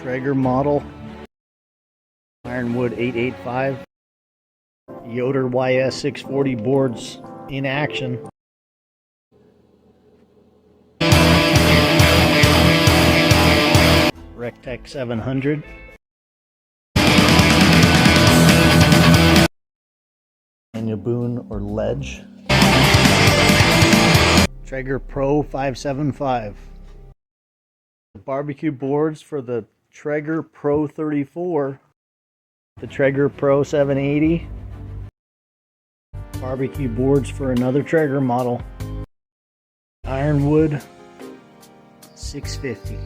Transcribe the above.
Traeger model, Ironwood 885, Yoder YS 640 boards in action. Rectech 700. Anya Boone or Ledge. Traeger Pro 575. The barbecue boards for the Traeger Pro 34. The Traeger Pro 780. Barbecue boards for another Traeger model. Ironwood 650.